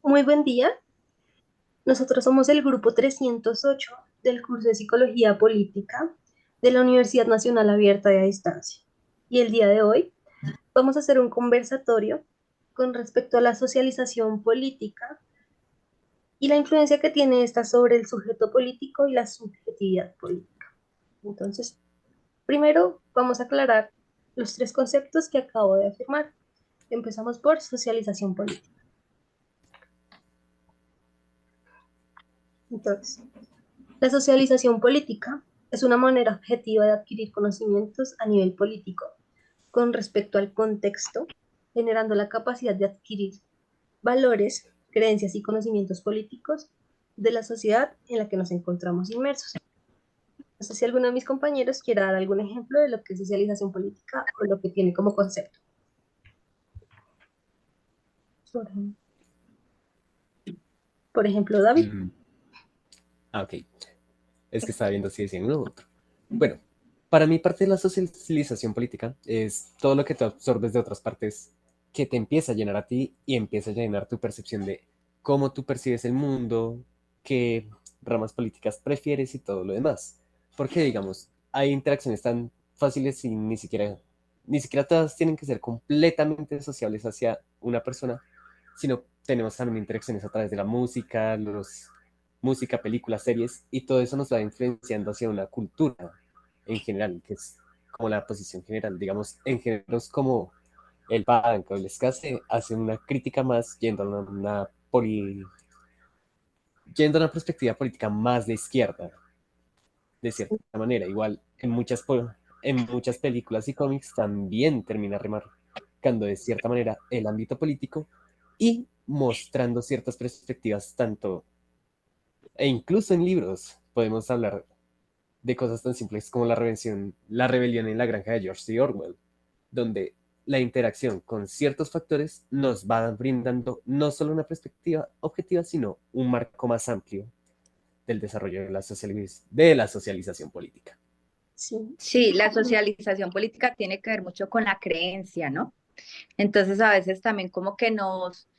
Muy buen día. Nosotros somos el grupo 308 del curso de Psicología Política de la Universidad Nacional Abierta y a Distancia. Y el día de hoy vamos a hacer un conversatorio con respecto a la socialización política y la influencia que tiene esta sobre el sujeto político y la subjetividad política. Entonces, primero vamos a aclarar los tres conceptos que acabo de afirmar. Empezamos por socialización política. Entonces, la socialización política es una manera objetiva de adquirir conocimientos a nivel político con respecto al contexto, generando la capacidad de adquirir valores, creencias y conocimientos políticos de la sociedad en la que nos encontramos inmersos. No sé si alguno de mis compañeros quiere dar algún ejemplo de lo que es socialización política o lo que tiene como concepto. Por ejemplo, David. Mm, ok, es que estaba viendo si decían uno u otro. Bueno, para mí parte de la socialización política es todo lo que tú absorbes de otras partes que te empieza a llenar a ti y empieza a llenar tu percepción de cómo tú percibes el mundo, qué ramas políticas prefieres y todo lo demás. Porque, digamos, hay interacciones tan fáciles y ni siquiera todas tienen que ser completamente sociables hacia una persona, sino tenemos también interacciones a través de la música, películas, series, y todo eso nos va influenciando hacia una cultura en general, que es como la posición general, digamos, en géneros como el punk o el ska se hace una crítica más yendo a una perspectiva política más de izquierda, de cierta manera. Igual en muchas películas y cómics también termina remarcando de cierta manera el ámbito político y mostrando ciertas perspectivas tanto, e incluso en libros podemos hablar de cosas tan simples como la rebelión en la granja de George C. Orwell, donde la interacción con ciertos factores nos va brindando no solo una perspectiva objetiva, sino un marco más amplio del desarrollo de la socialización política. Sí. Sí, la socialización política tiene que ver mucho con la creencia, ¿no? Entonces a veces también como que nos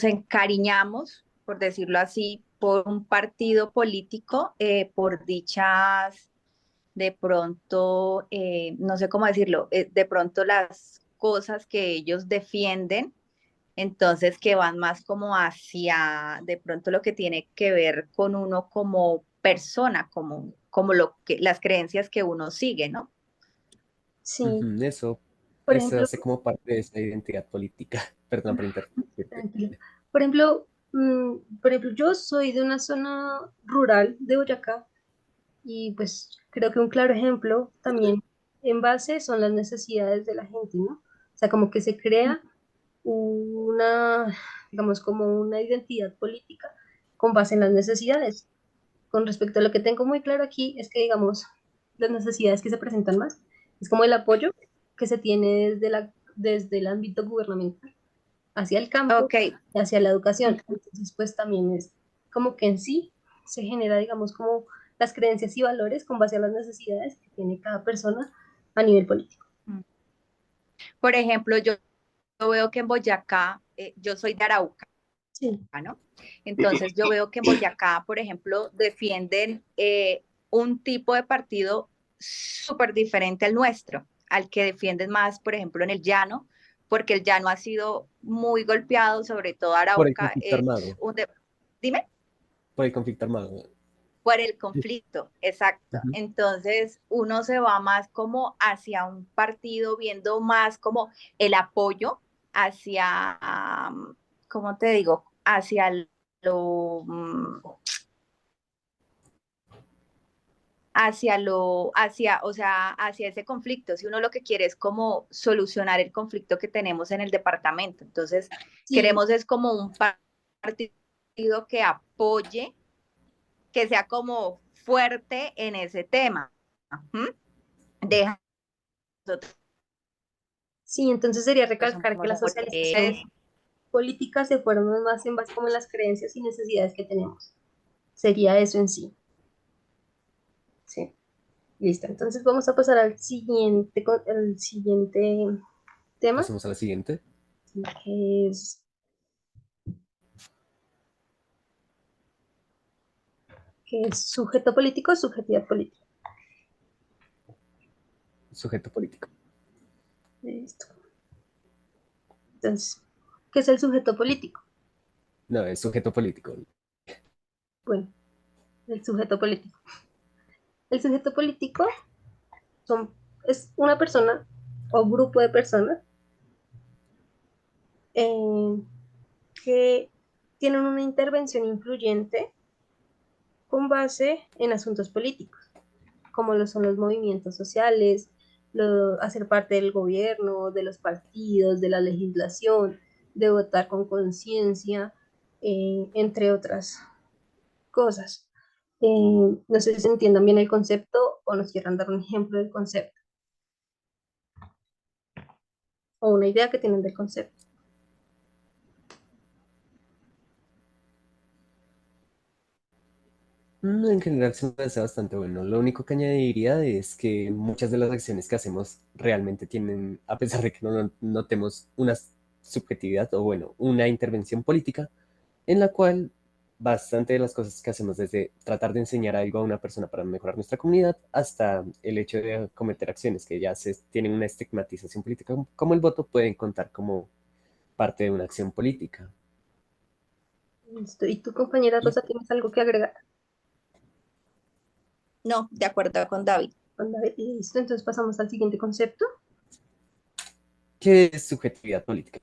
encariñamos, por decirlo así, por un partido político, por dichas, de pronto, no sé cómo decirlo, de pronto las cosas que ellos defienden, entonces que van más como hacia, de pronto lo que tiene que ver con uno como persona, como las creencias que uno sigue, ¿no? Sí. Ujú, eso, Por eso ejemplo, hace como parte de esa identidad política. Perdón por interrumpirte. tranquilo. Por ejemplo, yo soy de una zona rural de Boyacá y pues creo que un claro ejemplo también en base son las necesidades de la gente, ¿no? O sea, como que se crea una, digamos, como una identidad política con base en las necesidades. Con respecto a lo que tengo muy claro aquí es que, digamos, las necesidades que se presentan más es como el apoyo que se tiene desde el ámbito gubernamental hacia el campo Ok, y hacia la educación. Entonces, pues también es como que en sí se genera, digamos, como las creencias y valores con base a las necesidades que tiene cada persona a nivel político. por ejemplo, yo veo que en Boyacá, yo soy de Arauca, Sí, ¿no? Entonces yo veo que en Boyacá, por ejemplo, defienden un tipo de partido súper diferente al nuestro, al que defienden más, por ejemplo, en el llano, porque el llano ha sido muy golpeado, sobre todo Por el Arauca. conflicto armado. Dime. Por el conflicto armado. Por el conflicto, exacto. Ujú. Entonces uno se va más como hacia un partido, viendo más como el apoyo hacia, ¿cómo te digo? Lo, mm, o sea, hacia ese conflicto. Si uno lo que quiere es como solucionar el conflicto que tenemos en el departamento. Entonces, sí, queremos es como un partido que apoye, que sea como fuerte en ese tema. ¿Mm? Deja sí, entonces sería recalcar que somos la socialización fuertes. política se forma más en base como en las creencias y necesidades que tenemos. Sería eso en sí. Sí, listo. Entonces vamos a pasar al siguiente tema. Pasemos a la siguiente. ¿Qué es sujeto político o subjetividad política? Sujeto político. Listo. Entonces, ¿qué es el sujeto político? No, es sujeto político. Bueno, el sujeto político. El sujeto político es una persona o grupo de personas eh, que tienen una intervención influyente con base en asuntos políticos, como lo son los movimientos sociales, hacer parte del gobierno, de los partidos, de la legislación, de votar con conciencia, entre otras cosas. No sé si entiendan bien el concepto o nos quieran dar un ejemplo del concepto o una idea que tienen del concepto. En general se me parece bastante bueno. Lo único que añadiría es que muchas de las acciones que hacemos realmente tienen, a pesar de que no notemos una subjetividad o bueno, una intervención política, en la cual bastante de las cosas que hacemos desde tratar de enseñar algo a una persona para mejorar nuestra comunidad hasta el hecho de cometer acciones que ya se tienen una estigmatización política como el voto pueden contar como parte de una acción política. Listo. ¿Y tu compañera ¿Y Rosa tienes algo que agregar? No, de acuerdo con David. Listo, entonces pasamos al siguiente concepto. qué es subjetividad política?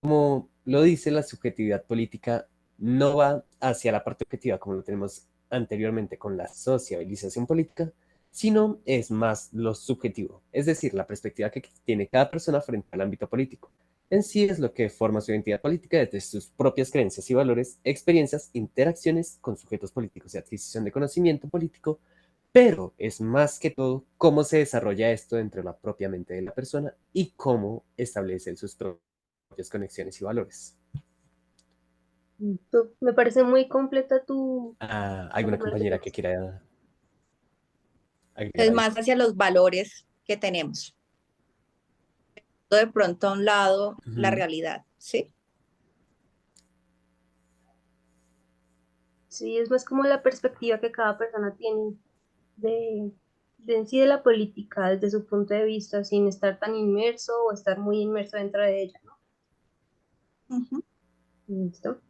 Como lo dice, la subjetividad política no va hacia la parte objetiva como lo tenemos anteriormente con la sociabilización política, sino es más lo subjetivo, es decir, la perspectiva que tiene cada persona frente al ámbito político. En sí es lo que forma su identidad política desde sus propias creencias y valores, experiencias, interacciones con sujetos políticos y adquisición de conocimiento político, pero es más que todo cómo se desarrolla esto dentro de la propia mente de la persona y cómo establece sus propias conexiones y valores. Me parece muy completa tu ¿Alguna forma de compañera que pensar. quiera agregar Es algo? más hacia los valores que tenemos. De pronto a un lado la Ujú. realidad, ¿sí? Sí, es más como la perspectiva que cada persona tiene de, de en sí de la política desde su punto de vista, sin estar tan inmerso o estar muy inmerso dentro de ella, ¿no? Ujú. ¿Listo?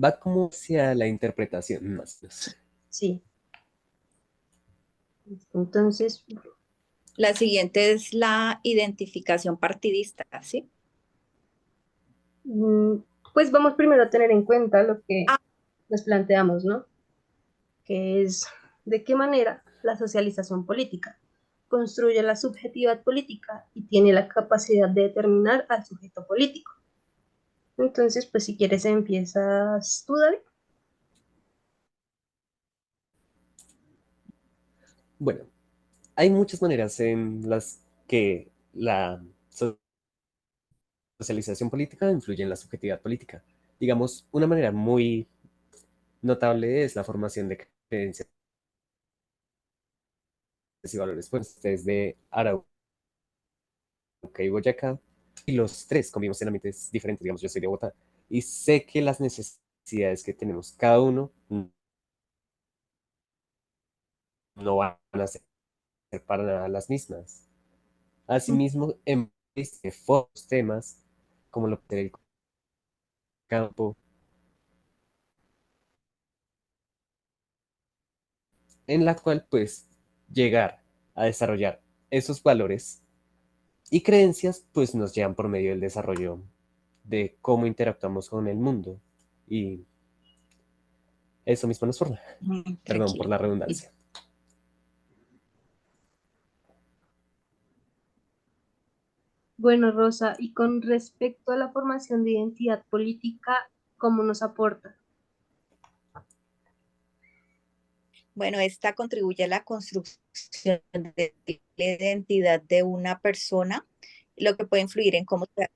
Va como hacia la interpretación más. Sí. Listo. Entonces, La siguiente es la identificación partidista, ¿sí? mm, pues vamos primero a tener en cuenta lo que Ah, nos planteamos, ¿no? Que es de qué manera la socialización política construye la subjetividad política y tiene la capacidad de determinar al sujeto político. Entonces, pues si quieres empiezas tú, David. Bueno, hay muchas maneras en las que la socialización política influye en la subjetividad política. Digamos, una manera muy notable es la formación de creencias y valores, pues desde Arauca y Boyacá, y los tres convivimos en ambientes diferentes, digamos, yo soy de Bogotá, y sé que las necesidades que tenemos cada uno no van a ser para nada las mismas. Asimismo, en foros, temas como lo del campo, en la cual pues llegar a desarrollar esos valores y creencias pues nos llevan por medio del desarrollo de cómo interactuamos con el mundo y eso mismo nos forma. Perdón por tranquilo. la redundancia. Bueno, Rosa, y con respecto a la formación de identidad política, ¿cómo nos aporta? Bueno, esta contribuye a la construcción de la identidad de una persona, lo que puede influir en cómo se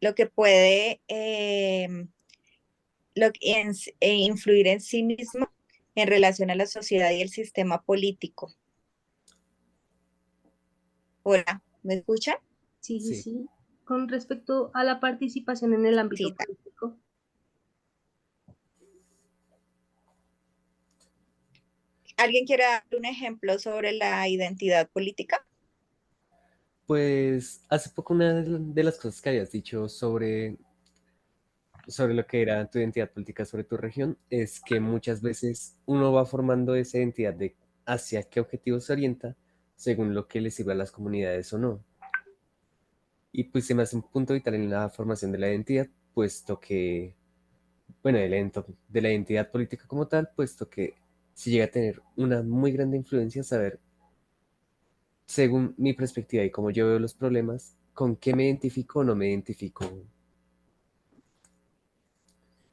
lo que puede influir en sí mismo en relación a la sociedad y el sistema político. Hola, ¿me escuchan? Sí, sí, Sí, sí. Con respecto a la participación en el ámbito Sí. político, ¿Alguien quiere dar un ejemplo sobre la identidad política? pues hace poco una de las cosas que habías dicho sobre lo que era tu identidad política sobre tu región es que muchas veces uno va formando esa identidad de hacia qué objetivo se orienta según lo que le sirva a las comunidades o no. Y pues se me hace un punto vital en la formación de la identidad, puesto que, bueno, de la identidad política como tal, puesto que si llega a tener una muy grande influencia saber, según mi perspectiva y cómo yo veo los problemas, con qué me identifico o no me identifico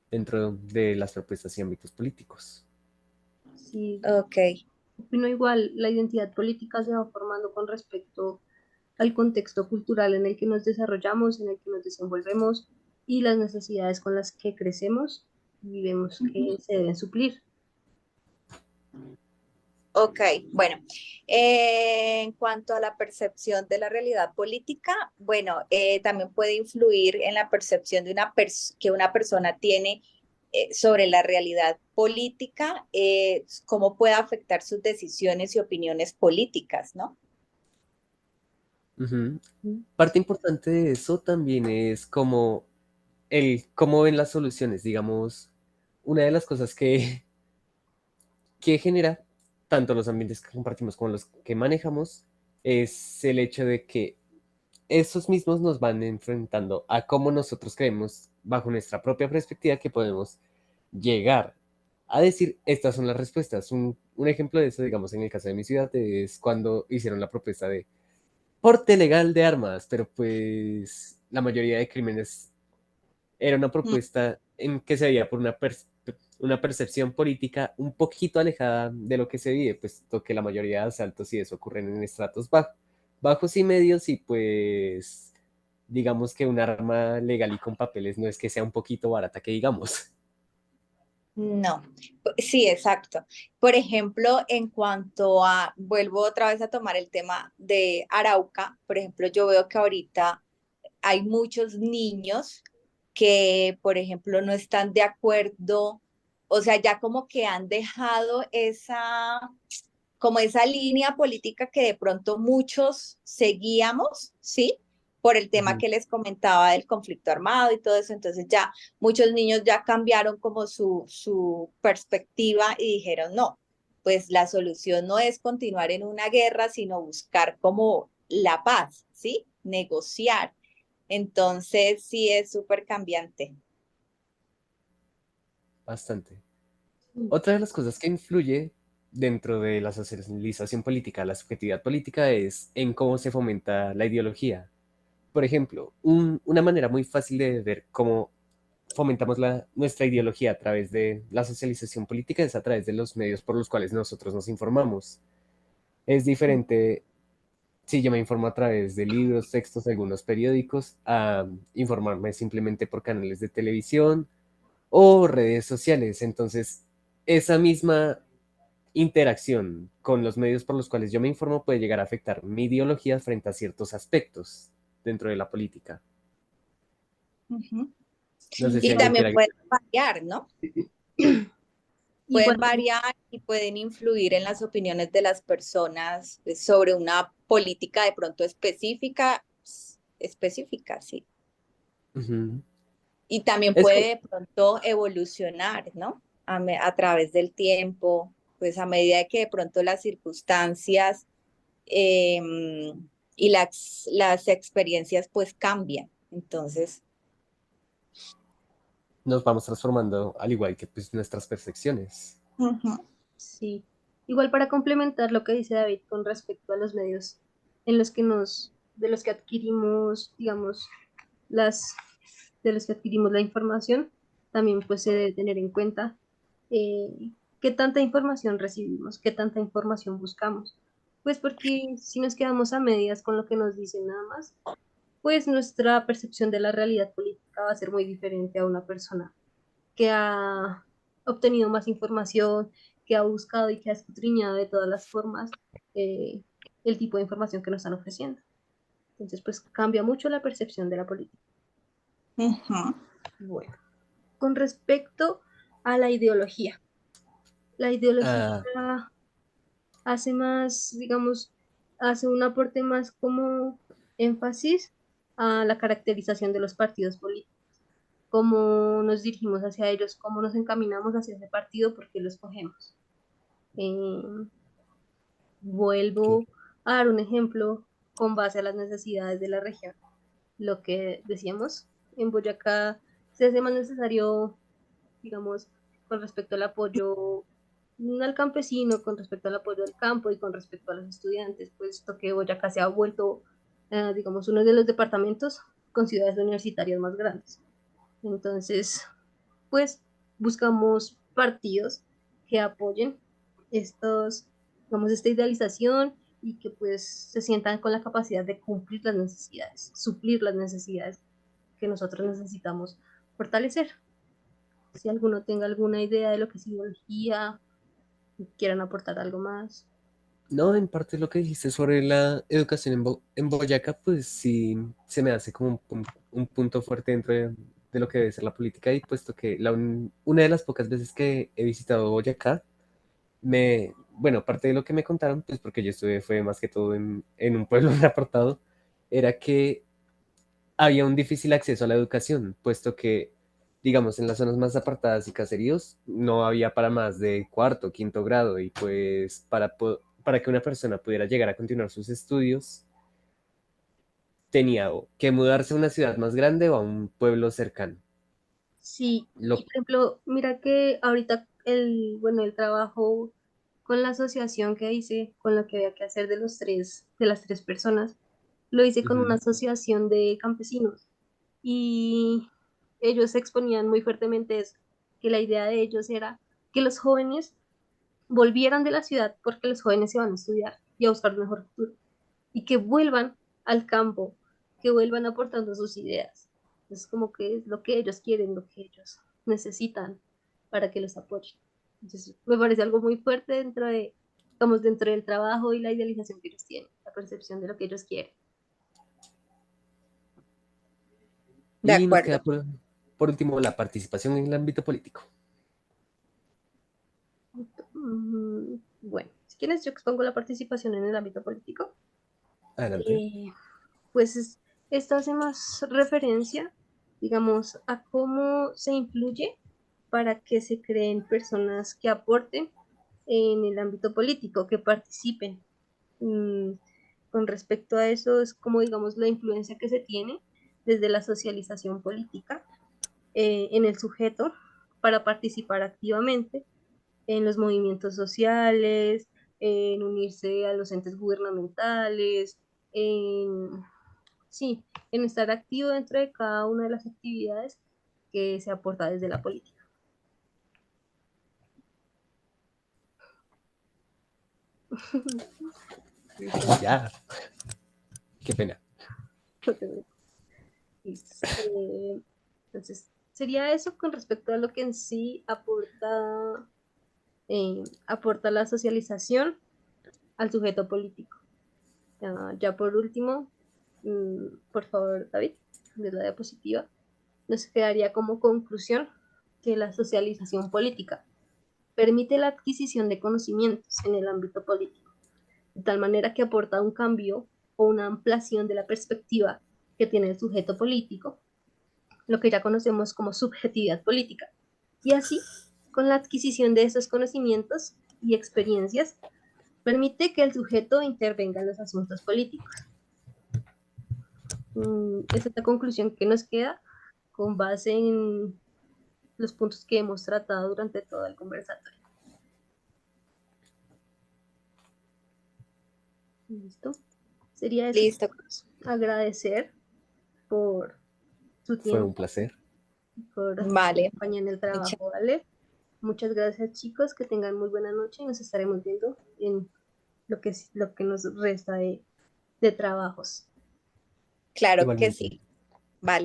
dentro de las propuestas y ámbitos políticos. sí, Ok, opino igual, la identidad política se va formando con respecto al contexto cultural en el que nos desarrollamos, en el que nos desenvolvemos y las necesidades con las que crecemos y vemos que se deben suplir. ok. Bueno, en cuanto a la percepción de la realidad política, bueno, también puede influir en la percepción de que una persona tiene sobre la realidad política, cómo puede afectar sus decisiones y opiniones políticas, ¿no? Ujú. Parte importante de eso también es cómo ven las soluciones. Digamos, una de las cosas que genera tanto los ambientes que compartimos como los que manejamos es el hecho de que esos mismos nos van enfrentando a cómo nosotros creemos, bajo nuestra propia perspectiva, que podemos llegar a decir, estas son las respuestas. Un ejemplo de eso, digamos, en el caso de mi ciudad, es cuando hicieron la propuesta de porte legal de armas, pero pues la mayoría de crímenes era una Mm. propuesta en que se veía por una percepción política un poquito alejada de lo que se vive, puesto que la mayoría de asaltos y eso ocurren en estratos bajos y medios y pues digamos que un arma legal y con papeles no es que sea un poquito barata que digamos. No, sí, exacto. Por ejemplo, en cuanto a, vuelvo otra vez a tomar el tema de Arauca, por ejemplo, yo veo que ahorita hay muchos niños que, por ejemplo, no están de acuerdo, o sea, ya como que han dejado como esa línea política que de pronto muchos seguíamos, ¿sí? Por el tema Ujú. que les comentaba del conflicto armado y todo eso, entonces ya muchos niños ya cambiaron como su perspectiva y dijeron, no, pues la solución no es continuar en una guerra, sino buscar como la paz, ¿sí? Negociar. Entonces, sí es súper cambiante. Bastante. Otra de las cosas que influye dentro de la socialización política, la subjetividad política, es en cómo se fomenta la ideología. Por ejemplo, una manera muy fácil de ver cómo fomentamos nuestra ideología a través de la socialización política es a través de los medios por los cuales nosotros nos informamos. Es diferente si yo me informo a través de libros, textos, algunos periódicos, a informarme simplemente por canales de televisión o redes sociales. Entonces, esa misma interacción con los medios por los cuales yo me informo puede llegar a afectar mi ideología frente a ciertos aspectos dentro de la política. Ujú. No sé si Y Igual, alguien también quiera... pueden variar, ¿no? igual, Pueden variar y pueden influir en las opiniones de las personas sobre una política de pronto específica, sí. Ujú. Y también Es puede como, de pronto evolucionar, ¿no? A través del tiempo, pues a medida de que de pronto las circunstancias eh, y las experiencias pues cambian. Entonces, nos vamos transformando al igual que pues, nuestras percepciones. ujú. sí. Igual para complementar lo que dice David con respecto a los medios en los que de los que adquirimos, digamos, las, de los que adquirimos la información, también pues se debe tener en cuenta qué tanta información recibimos, qué tanta información buscamos. Pues porque si nos quedamos a medias con lo que nos dicen nada más, pues nuestra percepción de la realidad política va a ser muy diferente a una persona que ha obtenido más información, que ha buscado y que ha escudriñado de todas las formas, eh, el tipo de información que nos están ofreciendo. Entonces, pues cambia mucho la percepción de la política. Bueno, con respecto a la ideología hace más, digamos, hace un aporte más como énfasis a la caracterización de los partidos políticos, cómo nos dirigimos hacia ellos, cómo nos encaminamos hacia ese partido, por qué lo escogemos. Vuelvo a dar un ejemplo con base a las necesidades de la región. Lo que decíamos, en Boyacá se hace más necesario, digamos, con respecto al apoyo al campesino, con respecto al apoyo al campo y con respecto a los estudiantes, puesto que Boyacá se ha vuelto, digamos, uno de los departamentos con ciudades universitarias más grandes. Entonces, pues buscamos partidos que apoyen estos, digamos, esta idealización y que pues se sientan con la capacidad de cumplir las necesidades, suplir las necesidades que nosotros necesitamos fortalecer. Si alguno tenga alguna idea de lo que es ideología, quieran aportar algo más. No, en parte lo que dijiste sobre la educación en Boyacá, pues sí se me hace como un punto fuerte dentro de lo que debe ser la política y puesto que una de las pocas veces que he visitado Boyacá, bueno, parte de lo que me contaron, pues porque yo estuve, fue más que todo en un pueblo muy apartado, era que había un difícil acceso a la educación, puesto que, digamos, en las zonas más apartadas y caseríos no había para más de cuarto, quinto grado, y pues para que una persona pudiera llegar a continuar sus estudios, tenía que mudarse a una ciudad más grande o a un pueblo cercano. Sí, Lo, y por ejemplo, mira que ahorita el trabajo con la asociación que hice, con lo que había que hacer de las tres personas, lo hice con una Ujú. asociación de campesinos y ellos exponían muy fuertemente eso, que la idea de ellos era que los jóvenes volvieran de la ciudad porque los jóvenes se van a estudiar y a buscar un mejor futuro y que vuelvan al campo, que vuelvan aportando sus ideas. Es como que es lo que ellos quieren, lo que ellos necesitan para que los apoyen. Entonces, me parece algo muy fuerte dentro del trabajo y la idealización que ellos tienen, la percepción de lo que ellos quieren. De Y nos acuerdo. queda por último la participación en el ámbito político. Bueno, si quieres, yo expongo la participación en el ámbito político. Adelante. Eh, esto hace más referencia, digamos, a cómo se influye para que se creen personas que aporten en el ámbito político, que participen. Mm, con respecto a eso, es como, digamos, la influencia que se tiene desde la socialización política en el sujeto para participar activamente en los movimientos sociales, en unirse a los entes gubernamentales, en, sí, en estar activo dentro de cada una de las actividades que se aporta desde la política. Ya, qué pena. Entonces, sería eso con respecto a lo que en sí aporta la socialización al sujeto político. Ya por último, por favor, David, de la diapositiva, nos quedaría como conclusión que la socialización política permite la adquisición de conocimientos en el ámbito político, de tal manera que aporta un cambio o una ampliación de la perspectiva que tiene el sujeto político, lo que ya conocemos como subjetividad política. Y así, con la adquisición de esos conocimientos y experiencias, permite que el sujeto intervenga en los asuntos políticos. Esa es la conclusión que nos queda con base en los puntos que hemos tratado durante todo el conversatorio. ¿Listo? Sería eso. Listo. Agradecer por su Fue un tiempo, placer. por Vale. acompañar en el Muchas- trabajo, ¿vale? Muchas gracias, chicos, que tengan muy buena noche y nos estaremos viendo en lo que nos resta de trabajos. Claro que Igualmente. sí. Vale.